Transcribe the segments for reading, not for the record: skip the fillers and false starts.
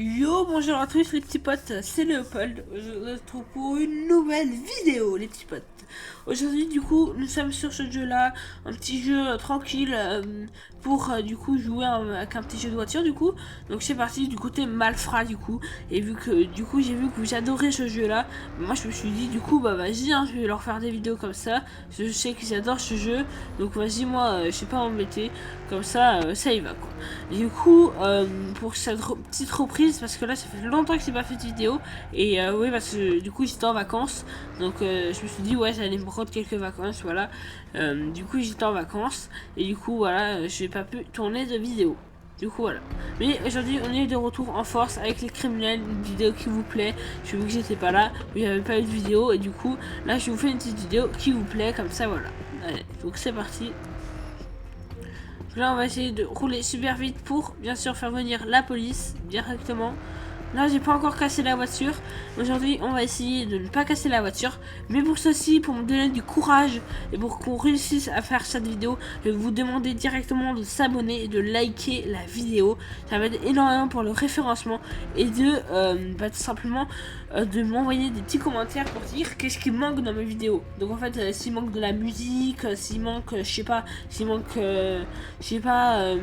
Yo, bonjour à tous les petits potes, c'est Léopold. Je vous retrouve pour une nouvelle vidéo, les petits potes. Aujourd'hui, du coup, nous sommes sur ce jeu-là, un petit jeu tranquille pour du coup jouer avec un petit jeu de voiture, du coup. Donc c'est parti du côté Malfrat, du coup. Et vu que du coup j'ai vu que vous adorez ce jeu-là, moi je me suis dit du coup bah vas-y, hein, je vais leur faire des vidéos comme ça. Je sais qu'ils adorent ce jeu, donc vas-y moi je sais pas m'embêter, comme ça ça y va quoi. Du coup, pour cette petite reprise, parce que là ça fait longtemps que j'ai pas fait de vidéo, et oui parce que du coup j'étais en vacances, donc je me suis dit ouais j'allais me prendre quelques vacances, voilà. Du coup j'étais en vacances, et du coup voilà, j'ai pas pu tourner de vidéo. Du coup voilà. Mais aujourd'hui on est de retour en force avec les criminels, une vidéo qui vous plaît. J'ai vu que j'étais pas là, il n'y avait pas eu de vidéo, et du coup là je vous fais une petite vidéo qui vous plaît, comme ça voilà. Allez, donc c'est parti. Là, on va essayer de rouler super vite pour, bien sûr, faire venir la police directement. Là, j'ai pas encore cassé la voiture. Aujourd'hui, on va essayer de ne pas casser la voiture. Mais pour ceci, pour me donner du courage et pour qu'on réussisse à faire cette vidéo, je vais vous demander directement de s'abonner et de liker la vidéo. Ça va être énormément pour le référencement et de tout simplement de m'envoyer des petits commentaires pour dire qu'est-ce qui manque dans mes vidéos. Donc en fait, s'il manque de la musique, s'il manque, je sais pas, s'il manque, je sais pas,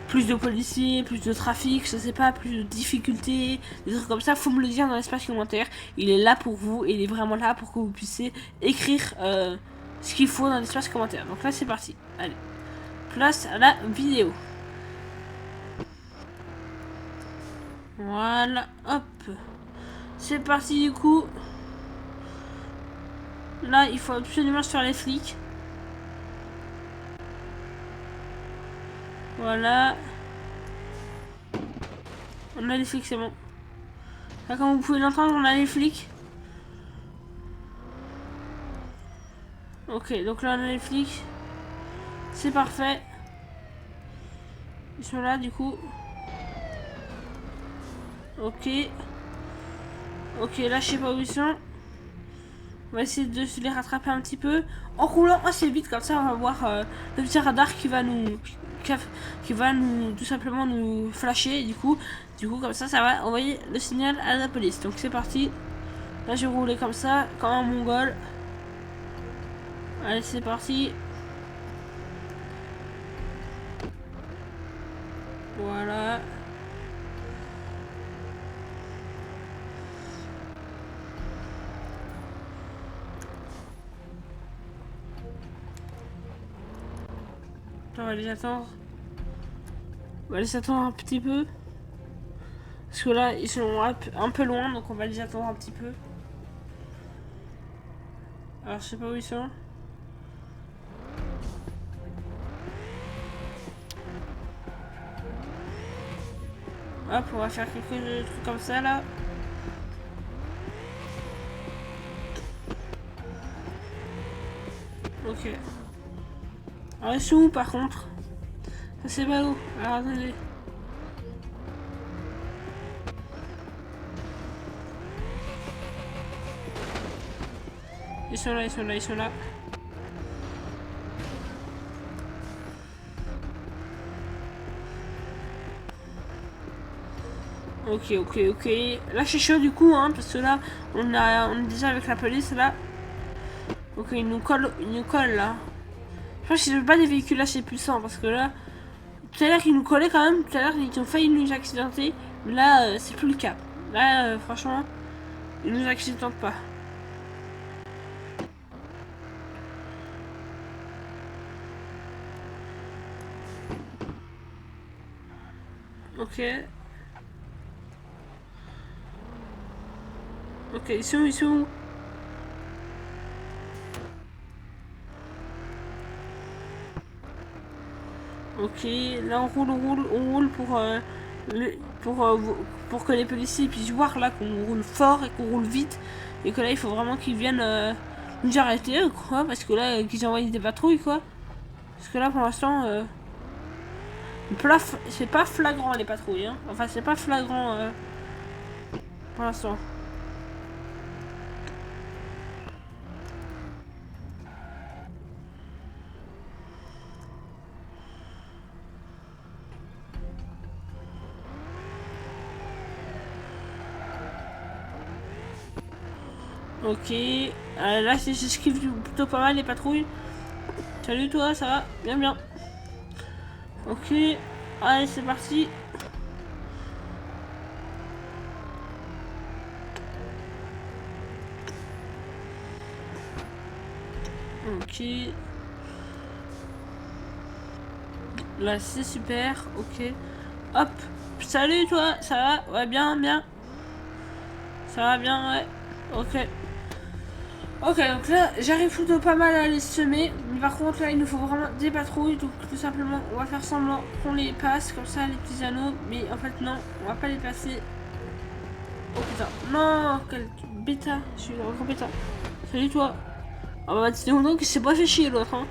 plus de policiers, plus de trafic, je sais pas, plus de difficultés, des trucs comme ça, faut me le dire dans l'espace commentaire. Il est là pour vous, et il est vraiment là pour que vous puissiez écrire ce qu'il faut dans l'espace commentaire. Donc là c'est parti, allez, place à la vidéo. Voilà, hop, c'est parti du coup. Là il faut absolument se faire les flics. Voilà. On a les flics, c'est bon. Là, comme vous pouvez l'entendre, on a les flics. Ok, donc là, on a les flics. C'est parfait. Ils sont là, du coup. Ok. Ok, là, je sais pas où ils sont. On va essayer de se les rattraper un petit peu. En roulant assez vite, comme ça, on va voir le petit radar qui va nous... Qui va nous... Tout simplement nous flasher, du coup, comme ça va envoyer le signal à la police. Donc, c'est parti. Là, je vais rouler comme ça, comme un mongol. Allez, c'est parti. Voilà. On va les attendre. On va les attendre un petit peu. Parce que là, ils sont un peu loin, donc on va les attendre un petit peu. Alors, je sais pas où ils sont. Hop, on va faire quelques trucs comme ça, là. Ok. Alors, ils sont où, par contre? Ça, c'est pas où. Alors, attendez. Ils sont là, ils sont là, ils sont là. Ok, ok, ok. Là, c'est chaud, du coup, hein, parce que là, on est déjà avec la police, là. Ok, ils nous collent, là. Je pense qu'ils n'ont pas des véhicules assez puissants, parce que là, tout à l'heure, ils nous collaient quand même. Tout à l'heure, ils ont failli nous accidenter. Mais là, c'est plus le cas. Là, franchement, ils nous accidentent pas. Ok. Ok, ils sont où, ils sont où? Ok, là on roule pour que les policiers puissent voir là qu'on roule fort et qu'on roule vite. Et que là il faut vraiment qu'ils viennent nous arrêter quoi, parce que là qu'ils envoient des patrouilles quoi. Parce que là pour l'instant c'est pas flagrant les patrouilles hein. Enfin c'est pas flagrant pour l'instant. Ok. Là, j'esquive plutôt pas mal les patrouilles. Salut toi, ça va? Bien, bien. Ok. Allez, c'est parti. Ok. Là, c'est super. Ok. Hop. Salut toi, ça va? Ouais, bien, bien. Ça va bien, ouais. Ok. Ok, donc là, j'arrive plutôt pas mal à les semer. Mais par contre, là, il nous faut vraiment des patrouilles. Donc, tout simplement, on va faire semblant qu'on les passe, comme ça, les petits anneaux. Mais en fait, non, on va pas les passer. Oh putain, non, quel bêta. Je suis un gros bêta. Salut toi. Ah bah, c'est donc il s'est pas fait chier l'autre, hein.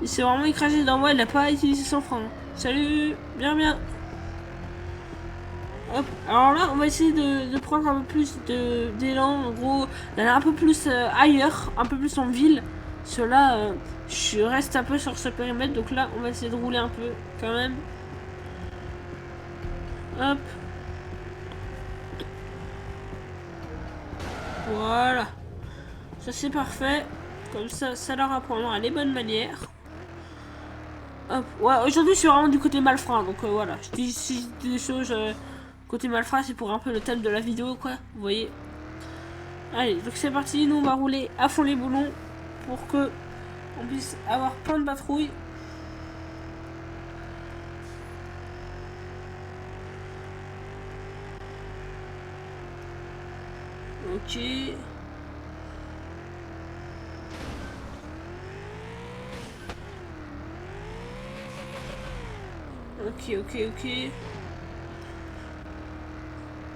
Il s'est vraiment écrasé dans moi, il a pas utilisé son frein. Salut, bien, bien. Hop. Alors là, on va essayer de prendre un peu plus d'élan. En gros, d'aller un peu plus ailleurs, un peu plus en ville. Cela, je reste un peu sur ce périmètre. Donc là, on va essayer de rouler un peu quand même. Hop. Voilà. Ça, c'est parfait. Comme ça, ça leur apprendra les bonnes manières. Hop. Ouais, aujourd'hui, je suis vraiment du côté malfrat. Donc voilà. Si je dis des choses côté malfrat, c'est pour un peu le thème de la vidéo, quoi. Vous voyez. Allez, donc c'est parti, nous on va rouler à fond les boulons pour que on puisse avoir plein de patrouilles. Ok. Ok, ok, ok.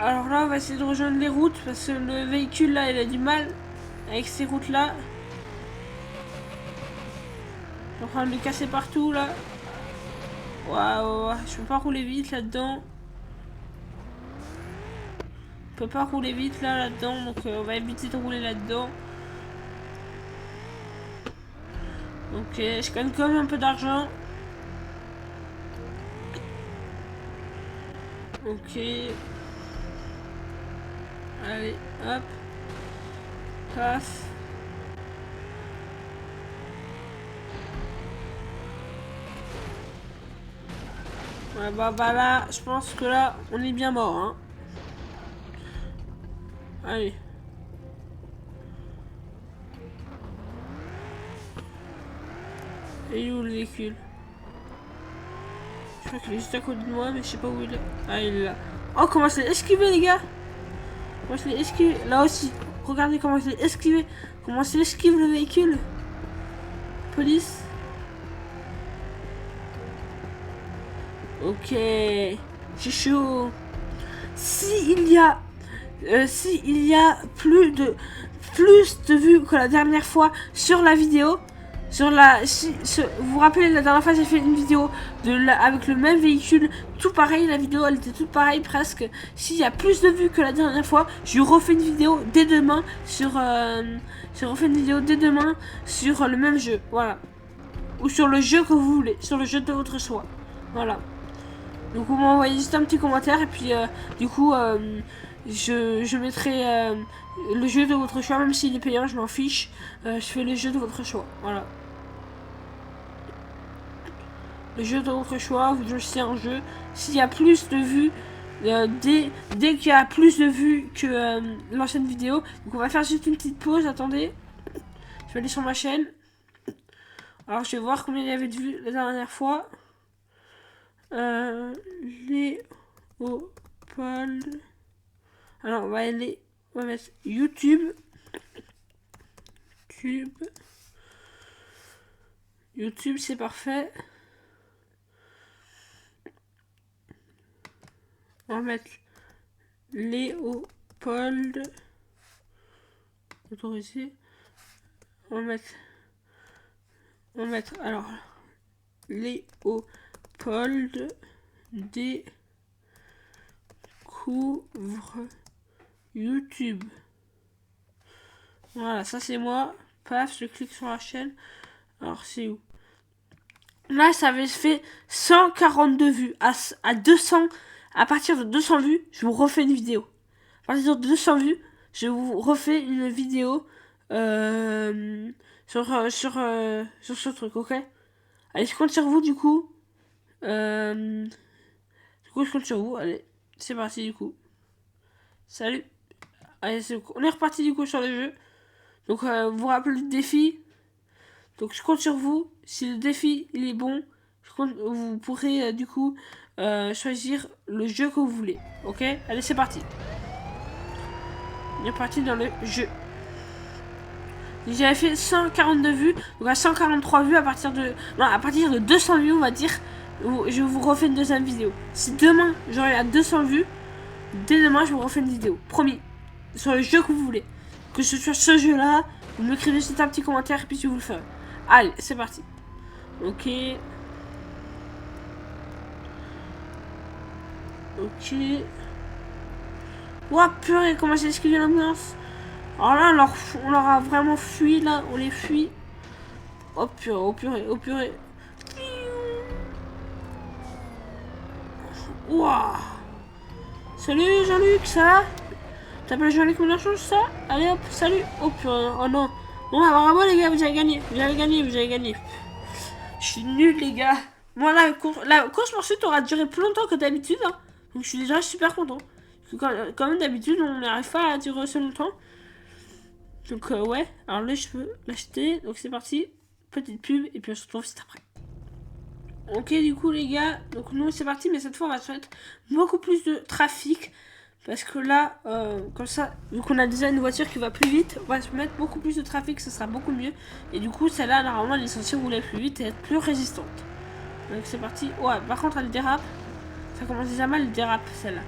Alors là, on va essayer de rejoindre les routes parce que le véhicule là, il a du mal avec ces routes là. Je suis en train de le casser partout là. Waouh, je peux pas rouler vite là-dedans. Je peux pas rouler vite là-dedans, donc on va éviter de rouler là-dedans. Ok, je gagne quand même un peu d'argent. Ok. Allez, hop. Paf. Ouais, bah là, je pense que là, on est bien mort, hein. Allez. Et où le véhicule? Je crois qu'il est juste à côté de moi, mais je sais pas où il est. Ah, il est là. Oh, comment je l'ai esquivé, les gars! Comment je l'ai esquivé? Là aussi. Regardez comment je l'ai esquivé. Comment je l'esquive le véhicule? Police. Ok. J'ai chaud. S'il y a plus de vues que la dernière fois sur la vidéo, vous vous rappelez la dernière fois j'ai fait une vidéo avec le même véhicule, tout pareil, la vidéo elle était toute pareille presque. S'il y a plus de vues que la dernière fois, je refais une vidéo dès demain sur le même jeu, voilà. Ou sur le jeu que vous voulez, sur le jeu de votre choix, voilà. Donc vous m'envoyez juste un petit commentaire et puis du coup je mettrai le jeu de votre choix, même s'il est payant, je m'en fiche. Je fais le jeu de votre choix, voilà. Le jeu de votre choix, vous choisissez un jeu. S'il y a plus de vues, dès qu'il y a plus de vues que l'ancienne vidéo, donc on va faire juste une petite pause, attendez. Je vais aller sur ma chaîne. Alors je vais voir combien il y avait de vues la dernière fois. Léopold. Alors, on va mettre YouTube. YouTube, c'est parfait. On va mettre Léopold. Autorisé. On va mettre alors Léopold découvre YouTube. Voilà, ça c'est moi. Paf, je clique sur la chaîne. Alors c'est où? Là, ça avait fait 142 vues. À 200, à partir de 200 vues, je vous refais une vidéo. À partir de 200 vues, je vous refais une vidéo sur ce truc, ok? Allez, je compte sur vous du coup. Je compte sur vous. Allez, c'est parti du coup. Salut. Allez, on est reparti du coup sur le jeu. Donc, vous vous rappelez le défi. Donc, je compte sur vous. Si le défi il est bon, vous pourrez du coup choisir le jeu que vous voulez. Ok? Allez, c'est parti. On est parti dans le jeu. J'avais fait 142 vues, donc à 143 vues à partir de 200 vues, on va dire, je vous refais une deuxième vidéo. Si demain j'aurai à 200 vues, dès demain je vous refais une vidéo, promis, sur le jeu que vous voulez. Que ce soit ce jeu-là, vous m'écrivez juste un petit commentaire et puis je vous le ferai. Allez, c'est parti. Ok. Ok. Ouah, purée, comment j'ai esquivé l'ambiance. Alors là, on leur a vraiment fui, là. On les fuit. Oh purée, oh purée, oh purée. Ouah. Salut Jean-Luc, ça va? T'appelles Jean-Luc Mélenchon, ça? Allez hop, salut. Oh purée, oh non. Bon bah bravo les gars, vous avez gagné. Vous avez gagné, vous avez gagné. Je suis nul les gars. Moi la course poursuite aura duré plus longtemps que d'habitude. Hein. Donc je suis déjà super content. Quand même d'habitude on n'arrive pas à durer aussi longtemps. Donc ouais, alors là je peux l'acheter. Donc c'est parti, petite pub et puis on se retrouve juste après. Ok du coup les gars, donc nous c'est parti, mais cette fois on va se mettre beaucoup plus de trafic. Parce que là, comme ça, vu qu'on a déjà une voiture qui va plus vite, on va se mettre beaucoup plus de trafic, ça sera beaucoup mieux. Et du coup celle-là normalement elle est censée rouler plus vite et être plus résistante. Donc c'est parti. Ouais, par contre elle dérape. Ça commence déjà mal, elle dérape celle-là.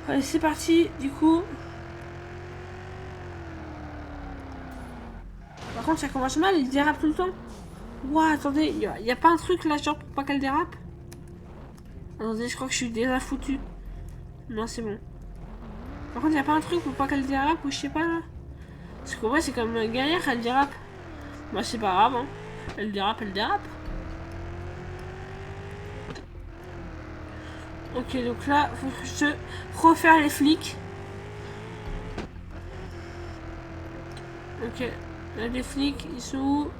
Allez c'est parti du coup. Par contre, ça commence mal, il dérape tout le temps. Ouah, attendez, y a pas un truc là, genre pour pas qu'elle dérape? Attendez, je crois que je suis déjà foutu. Non, c'est bon. Par contre, y a pas un truc pour pas qu'elle dérape ou je sais pas là? Parce que ouais, c'est comme une galère, elle dérape. Bah, c'est pas grave, hein. Elle dérape, elle dérape. Ok, donc là, faut que je refaire les flics. Ok. Là, les flics, ils sont où?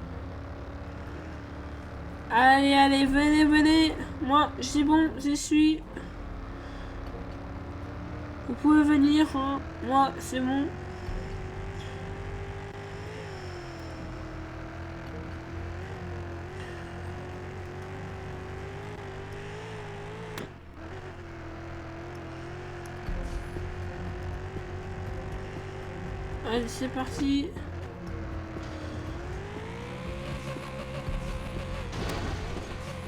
Allez, allez, venez, venez. Moi, c'est bon, j'y suis. Vous pouvez venir, hein. Moi, c'est bon. Allez, c'est parti.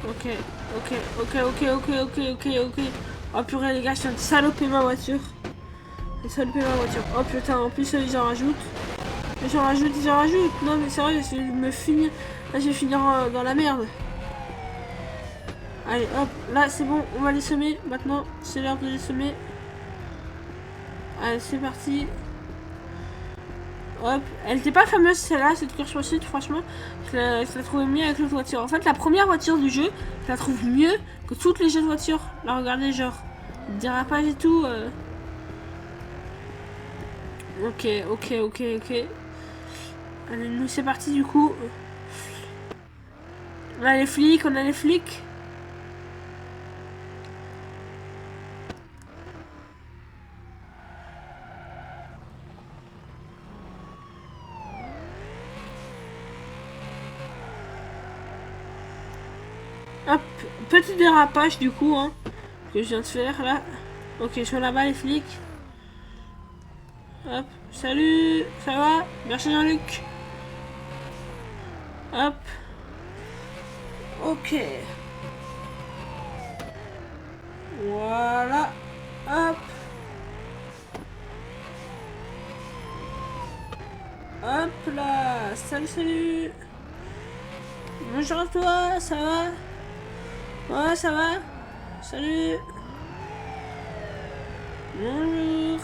Ok. Oh purée les gars, je viens de saloper ma voiture. Oh putain, en plus ils en rajoutent. Ils en rajoutent. Non mais sérieux, je vais me finir. Là je vais finir dans la merde. Allez hop, là c'est bon, on va les semer. Maintenant, c'est l'heure de les semer. Allez, c'est parti. Hop, elle était pas fameuse celle-là, cette course poursuite, franchement, je la trouvais mieux avec l'autre voiture. En fait, la première voiture du jeu, je la trouve mieux que toutes les jeux de voitures. Là, regardez, genre, dérapage et tout. Ok. Allez, nous, c'est parti du coup. On a les flics. Hop, petit dérapage du coup, hein, que je viens de faire là. Ok, je suis là-bas les flics. Hop, salut, ça va? Merci Jean-Luc. Hop. Ok. Voilà. Hop. Hop là. Salut. Bonjour à toi, ça va? Ouais, ça va? Salut. Bonjour.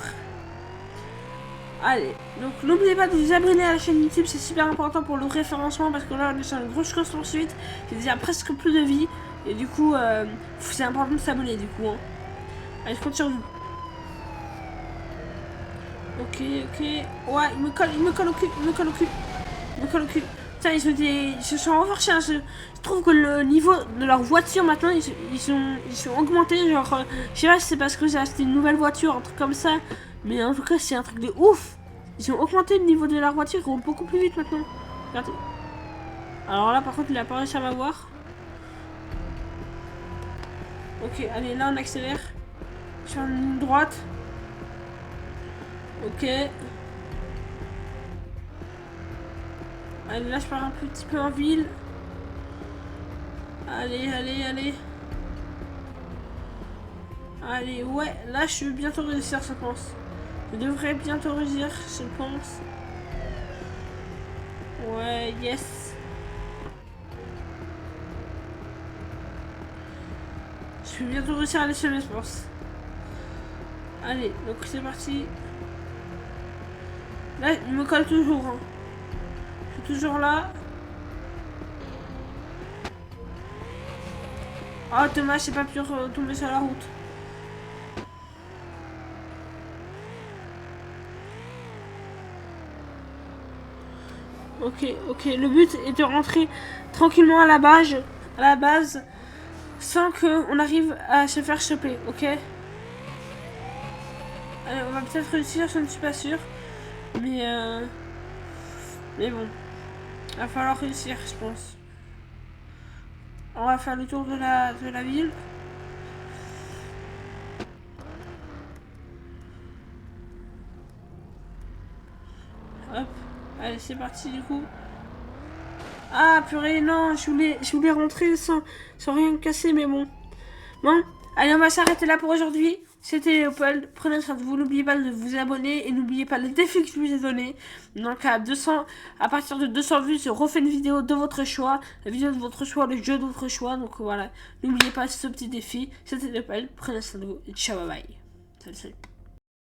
Allez, donc n'oubliez pas de vous abonner à la chaîne YouTube, c'est super important pour le référencement parce que là on est sur une grosse course poursuite, j'ai déjà presque plus de vie et du coup c'est important de s'abonner du coup. Hein. Allez, je compte sur vous. Ok, ok. Ouais, il me colle au cul, il me colle au cul. Il me colle au cul. Putain, ils se sont renforcés. Hein. Je trouve que le niveau de leur voiture maintenant, ils sont augmentés. Genre, je sais pas si c'est parce que j'ai acheté une nouvelle voiture, un truc comme ça. Mais en tout cas, c'est un truc de ouf. Ils ont augmenté le niveau de leur voiture, ils roulent beaucoup plus vite maintenant. Regardez. Alors là, par contre, il a pas réussi à m'avoir. Ok, allez, là, on accélère. Sur une ligne droite. Ok. Allez, là, je pars un petit peu en ville. Allez, allez, allez. Allez, ouais, là, je vais bientôt réussir, je pense. Je devrais bientôt réussir, je pense. Ouais, yes. Je vais bientôt réussir à aller chez je pense. Allez, donc c'est parti. Là, il me colle toujours. Hein. Je suis toujours là. Oh, dommage, j'ai pas pu tomber sur la route. Ok, ok. Le but est de rentrer tranquillement à la base, sans qu'on arrive à se faire choper, ok? Allez, on va peut-être réussir, je ne suis pas sûre. Mais bon. Il va falloir réussir, je pense. On va faire le tour de la ville. Hop. Allez, c'est parti du coup. Ah, purée, non, je voulais rentrer sans rien casser, mais bon. Bon, allez, on va s'arrêter là pour aujourd'hui. C'était Léopold. Prenez soin de vous. N'oubliez pas de vous abonner et n'oubliez pas le défi que je vous ai donné. Donc, à partir de 200 vues, je refais une vidéo de votre choix. La vidéo de votre choix, le jeu de votre choix. Donc, voilà. N'oubliez pas ce petit défi. C'était Léopold. Prenez soin de vous et ciao, bye bye. Salut, salut.